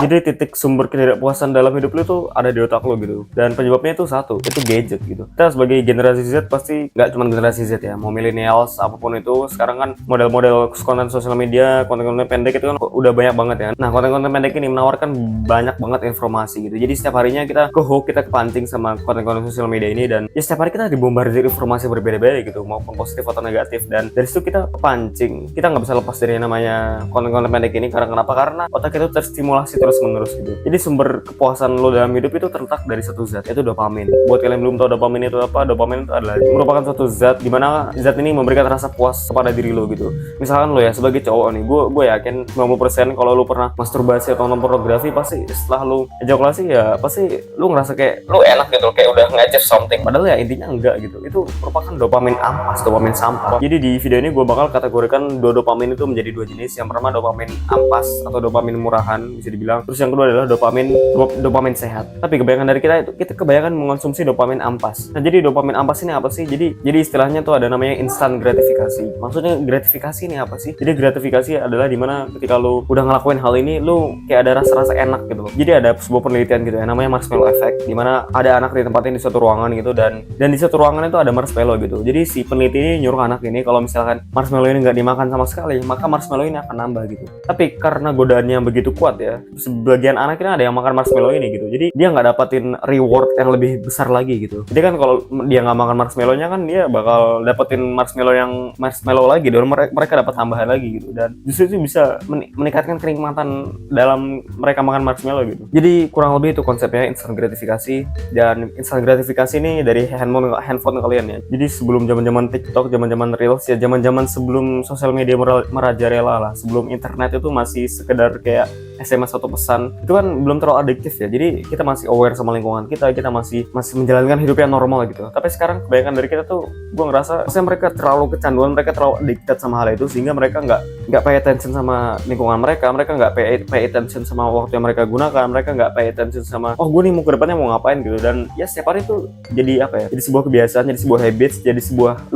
Jadi titik sumber ketidakpuasan dalam hidup lu tuh ada di otak lu gitu. Dan penyebabnya itu satu, itu gadget gitu. Kita sebagai generasi Z pasti nggak cuma generasi Z ya, mau millennials apapun itu, sekarang kan model-model konten sosial media, konten-konten pendek itu kan udah banyak banget ya. Nah, konten-konten pendek ini menawarkan banyak banget informasi gitu. Jadi setiap harinya kita kita kepancing sama konten-konten sosial media ini, dan ya setiap hari kita dibombardir informasi berbeda-beda gitu, maupun positif atau negatif. Dan dari situ kita kepancing, kita nggak bisa lepas dari yang namanya konten-konten pendek ini. Karena kenapa? Karena otak itu terstimulasi terus menerus gitu. Jadi sumber kepuasan lo dalam hidup itu terletak dari satu zat, yaitu dopamin. Buat kalian belum tahu dopamin itu apa, dopamin itu adalah merupakan suatu zat di mana zat ini memberikan rasa puas kepada diri lo gitu. Misalkan lo ya sebagai cowok nih, gue yakin 90% kalau lo pernah masturbasi atau nonton pornografi, pasti setelah lo ejakulasi ya pasti lo ngerasa kayak lo enak gitu, kayak udah nge-achieve something. Padahal ya intinya enggak gitu. Itu merupakan dopamin ampas, dopamin sampah. Jadi di video ini gue bakal kategorikan dopamin itu menjadi dua jenis. Yang pertama dopamin ampas atau dopamin murahan bisa dibilang. Terus yang kedua adalah dopamin sehat. Tapi kebanyakan dari kita kebanyakan mengonsumsi dopamin ampas. Nah, jadi dopamin ampas ini apa sih? Jadi istilahnya tuh ada namanya instant gratifikasi. Maksudnya gratifikasi ini apa sih? Jadi gratifikasi adalah dimana ketika lu udah ngelakuin hal ini, lu kayak ada rasa-rasa enak gitu loh. Jadi ada sebuah penelitian gitu ya, namanya marshmallow effect, dimana ada anak ditempatin di suatu ruangan gitu, dan di suatu ruangan itu ada marshmallow gitu. Jadi si peneliti ini nyuruh anak ini kalau misalkan marshmallow ini nggak dimakan sama sekali, maka marshmallow ini akan nambah gitu. Tapi karena godaannya begitu kuat ya, sebagian anak ini ada yang makan marshmallow ini gitu. Jadi dia nggak dapetin reward yang lebih besar lagi gitu. Jadi kan kalau dia nggak makan marshmallownya kan dia bakal dapetin marshmallow lagi, dan mereka dapat tambahan lagi gitu. Dan justru itu bisa meningkatkan kenikmatan dalam mereka makan marshmallow gitu. Jadi kurang lebih itu konsepnya instant gratifikasi. Dan instant gratifikasi ini dari handphone kalian ya. Jadi sebelum zaman-zaman TikTok, zaman-zaman Reels ya, zaman-zaman sebelum sosial media merajalela lah, sebelum internet itu masih sekedar kayak SMS atau pesan, itu kan belum terlalu adiktif ya. Jadi kita masih aware sama lingkungan kita masih menjalankan hidup yang normal gitu. Tapi sekarang kebanyakan dari kita tuh, gue ngerasa mereka terlalu kecanduan, mereka terlalu addicted sama hal itu, sehingga mereka nggak pay attention sama lingkungan mereka nggak pay attention sama waktu yang mereka gunakan, mereka nggak pay attention sama gue nih mau ke depannya mau ngapain gitu. Dan ya setiap hari itu jadi apa ya, jadi sebuah kebiasaan, jadi sebuah habits, jadi sebuah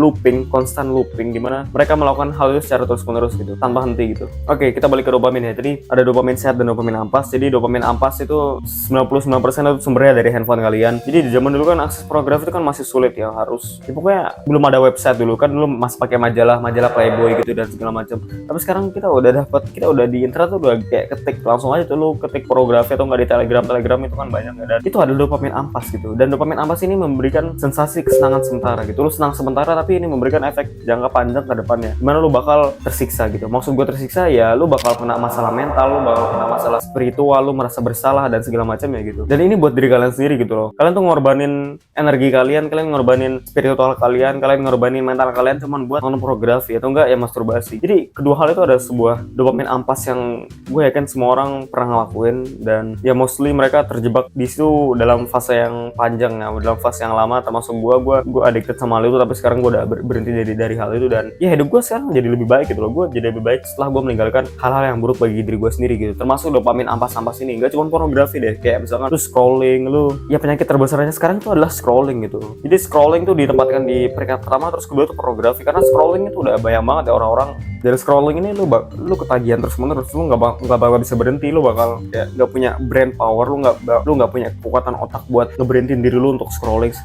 constant looping, dimana mereka melakukan hal itu secara terus menerus gitu, tanpa henti gitu. Oke, kita balik ke dopamin ya. Jadi ada dopamin sehat dan dopamin ampas. Jadi dopamin ampas itu 99% itu sumbernya dari handphone kalian. Jadi di zaman dulu kan akses pornografi itu kan masih sulit ya, harus ya pokoknya belum ada website dulu kan, dulu masih pakai majalah Playboy gitu dan segala macam. Tapi sekarang kita udah di internet tuh udah kayak ketik langsung aja tuh, lu ketik pornografi atau nggak di Telegram itu kan banyak ya. Dan itu ada dopamin ampas gitu. Dan dopamin ampas ini memberikan sensasi kesenangan sementara gitu. Lu senang sementara, tapi ini memberikan efek jangka panjang ke depannya, dimana lu bakal tersiksa gitu. Maksud gue tersiksa ya, lu bakal kena masalah mental, lu bakal kena masalah spiritual, lu merasa bersalah dan segala macam ya gitu. Dan ini buat diri kalian sendiri gitu loh. Kalian tuh ngorbanin energi kalian ngorbanin spiritual kalian ngorbanin mental kalian cuman buat nonton pornografi atau enggak ya masturbasi. Jadi kedua hal itu ada sebuah dopamin ampas yang gue yakin semua orang pernah ngelakuin, dan ya mostly mereka terjebak di situ dalam fase yang panjang ya, dalam fase yang lama. Termasuk gue addicted sama hal itu, tapi sekarang gue udah berhenti dari hal itu, dan ya hidup gue sekarang jadi lebih baik gitu loh. Gue jadi lebih baik setelah gue meninggalkan hal-hal yang buruk bagi diri gue sendiri gitu. Termasuk dopamin ampas-ampas ini, gak cuma pornografi deh, kayak misalkan lu scrolling, ya penyakit terbesarnya sekarang itu adalah scrolling gitu. Jadi scrolling tuh ditempatkan di peringkat pertama, terus kedua tuh pornografi, karena scrolling itu udah banyak banget ya orang-orang. Dari scrolling ini lu ketagihan terus menerus, lu nggak bakal bisa berhenti, lu bakal ya nggak punya brain power, lu nggak punya kekuatan otak buat ngeberhentiin diri lu untuk scrolling.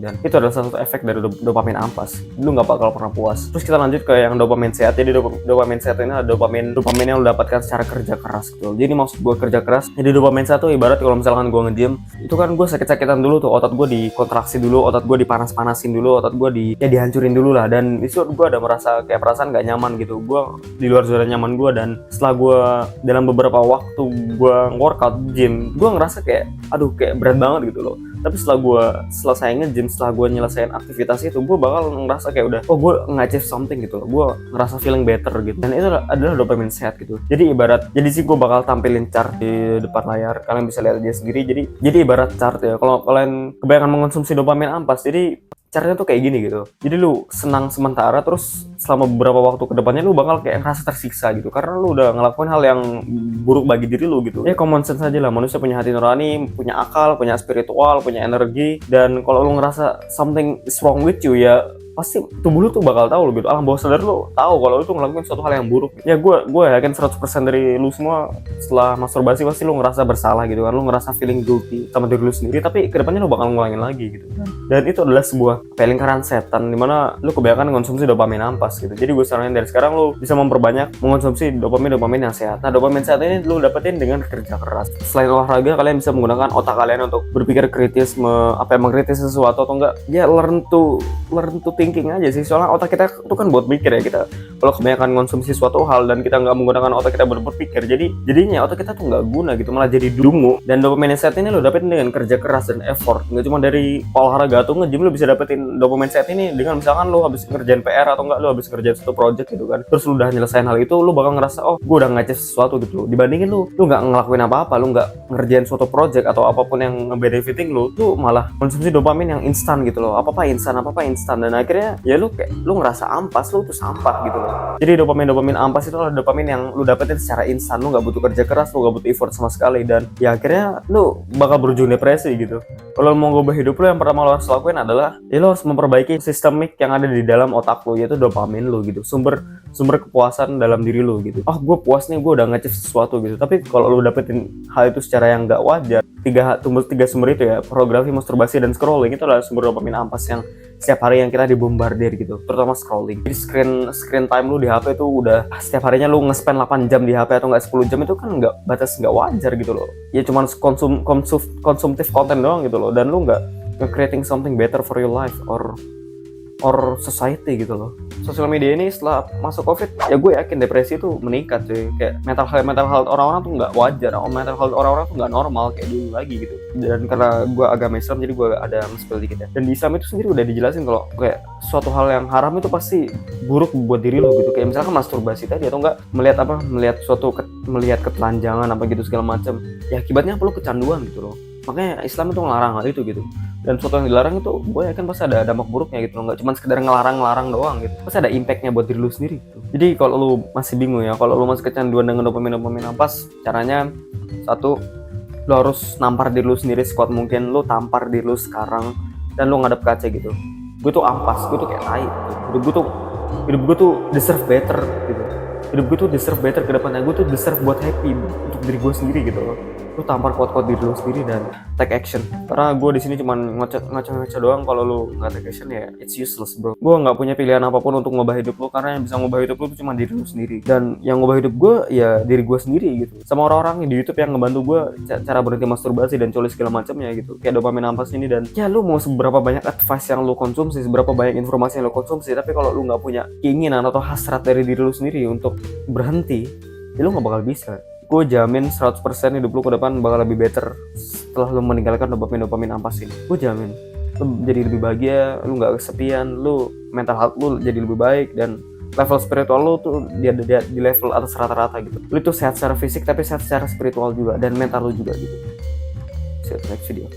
Dan itu adalah salah satu efek dari dopamin ampas. Lu nggak bakal pernah puas. Terus kita lanjut ke yang dopamin sehat. Jadi dopamin sehat ini adalah dopamin yang lu dapatkan secara kerja keras gitu. Jadi maksud gue kerja keras, jadi dopamin sehat tuh ibarat kalau misalkan gue nge-gym, itu kan gue sakit-sakitan dulu tuh, otot gue dikontraksi dulu, otot gue dipanas-panasin dulu, otot gue dihancurin dulu lah. Dan itu gue ada merasa kayak perasaan gak nyaman gitu, gue di luar zona nyaman gue. Dan setelah gue dalam beberapa waktu gue workout gym, gue ngerasa kayak kayak berat banget gitu loh. Tapi setelah gue selesai nge-gym, setelah gue nyelesain aktivitas itu, gue bakal ngerasa kayak udah, gue nge-achieve something gitu loh, gue ngerasa feeling better gitu. Dan itu adalah dopamin sehat gitu. Jadi sih gue bakal tampilin chart di depan layar, kalian bisa lihat aja sendiri. Jadi ibarat chart ya, kalau kalian kebanyakan mengonsumsi dopamin ampas, jadi caranya tuh kayak gini gitu. Jadi lu senang sementara, terus selama beberapa waktu ke depannya lu bakal kayak ngerasa tersiksa gitu, karena lu udah ngelakuin hal yang buruk bagi diri lu gitu. Ya common sense aja lah, manusia punya hati nurani, punya akal, punya spiritual, punya energi. Dan kalau lu ngerasa something is wrong with you, ya pasti tubuh lu tuh bakal tahu lo gitu, alam bawah sadar lu tahu kalau lu tuh ngelakuin suatu hal yang buruk. Ya gue yakin 100% dari lu semua setelah masturbasi pasti lu ngerasa bersalah gitu kan, lu ngerasa feeling guilty sama diri lu sendiri, tapi kedepannya lu bakal ngulangin lagi gitu kan. Dan itu adalah sebuah lingkaran setan dimana lu kebanyakan konsumsi dopamin ampas gitu. Jadi gue saranin dari sekarang lu bisa memperbanyak mengonsumsi dopamin yang sehat. Nah, dopamin sehat ini lu dapetin dengan kerja keras. Selain olahraga, kalian bisa menggunakan otak kalian untuk berpikir kritis, mengkritis sesuatu atau enggak. Ya learn to thinking aja sih. Soalnya otak kita itu kan buat mikir ya. Kita kalau kebanyakan konsumsi suatu hal dan kita nggak menggunakan otak kita berpikir, jadinya otak kita tuh nggak guna gitu, malah jadi dungu. Dan dopamin sehat ini lu dapetin dengan kerja keras dan effort. Nggak cuma dari olahraga atau nge-gym, lu bisa dapetin dopamin sehat ini dengan misalkan lu habis ngerjain PR atau enggak lu habis ngerjain satu project gitu kan. Terus lu udah nyelesain hal itu, lu bakal ngerasa oh gue udah nge-achieve sesuatu gitu. Dibandingin lu nggak ngelakuin apa-apa, lu nggak ngerjain suatu project atau apapun yang nge-benefiting lu malah konsumsi dopamin yang instan gitu loh. Apa-apa instan dan akhirnya ya lu ngerasa ampas, lu tuh sampah gitu loh. Jadi dopamin ampas itu adalah dopamin yang lu dapetin secara instan, lu nggak butuh kerja keras, lu nggak butuh effort sama sekali, dan ya akhirnya lu bakal berujung depresi gitu. Kalau mau ngubah hidup lu, yang pertama lu harus lakuin adalah ya lu harus memperbaiki sistemik yang ada di dalam otak lu, yaitu dopamin lu gitu, sumber kepuasan dalam diri lu gitu. Oh gue puas nih, gue udah nge-achieve sesuatu gitu. Tapi kalau lu dapetin hal itu secara yang nggak wajar, tiga sumber itu ya, pornografi, masturbasi, dan scrolling, itu adalah sumber dopamin ampas yang setiap hari yang kita dibombardir gitu, terutama scrolling. Jadi screen time lu di HP itu udah setiap harinya lu nge-spend 8 jam di HP atau nggak 10 jam, itu kan nggak wajar gitu loh. Ya cuman konsumtif konten doang gitu loh, dan lu nggak creating something better for your life or society gitu loh. Sosial media ini setelah masuk COVID, ya gue yakin depresi itu meningkat cuy. Kayak mental health orang-orang tuh nggak wajar, mental health orang-orang tuh nggak normal kayak dulu lagi gitu. Dan karena gue agama Islam, jadi gue ada nge-spill dikit ya. Dan di Islam itu sendiri udah dijelasin kalau kayak suatu hal yang haram itu pasti buruk buat diri lo gitu. Kayak misalkan masturbasi tadi, atau enggak melihat ketelanjangan apa gitu segala macam. Ya akibatnya apa, lo kecanduan gitu loh. Makanya Islam itu ngelarang hal itu gitu. Dan sesuatu yang dilarang itu gue yakin pasti ada dampak buruknya gitu loh, nggak cuma sekedar ngelarang doang gitu, pasti ada impactnya buat diri lu sendiri gitu. Jadi kalau lu masih bingung ya, kalau lu masih kecanduan dengan dopamin ampas, caranya satu, lu harus nampar diri lu sendiri sekuat mungkin. Lu tampar diri lu sekarang dan lu ngadep kaca gitu, gue tuh ampas, gue tuh kayak tai gitu. Hidup gue tuh deserve better gitu. Hidup gue tuh deserve better ke depannya. Gue tuh deserve buat happy untuk diri gue sendiri gitu loh. Lu tampar kuat-kuat diri lu sendiri dan take action. Karena gue di sini cuma ngaca doang. Kalau lu nggak take action ya it's useless bro. Gue nggak punya pilihan apapun untuk ngubah hidup lu, karena yang bisa ngubah hidup lu itu cuma diri lu sendiri. Dan yang ngubah hidup gue ya diri gue sendiri gitu. Sama orang-orang di YouTube yang ngebantu gue cara berhenti masturbasi dan coli segala macamnya gitu. Kayak dopamin ampas ini. Dan ya lu mau seberapa banyak advice yang lu konsumsi, seberapa banyak informasi yang lu konsumsi, tapi kalau lu nggak punya keinginan atau hasrat dari diri lu sendiri untuk berhenti, ya lu nggak bakal bisa. Gue jamin 100% hidup lu ke depan bakal lebih better setelah lu meninggalkan dopamin ampas ini. Gue jamin lu jadi lebih bahagia, lu nggak kesepian, lu mental health lu jadi lebih baik, dan level spiritual lu tuh dia di level atas rata-rata gitu. Lu tuh sehat secara fisik tapi sehat secara spiritual juga, dan mental lu juga gitu. See you next video.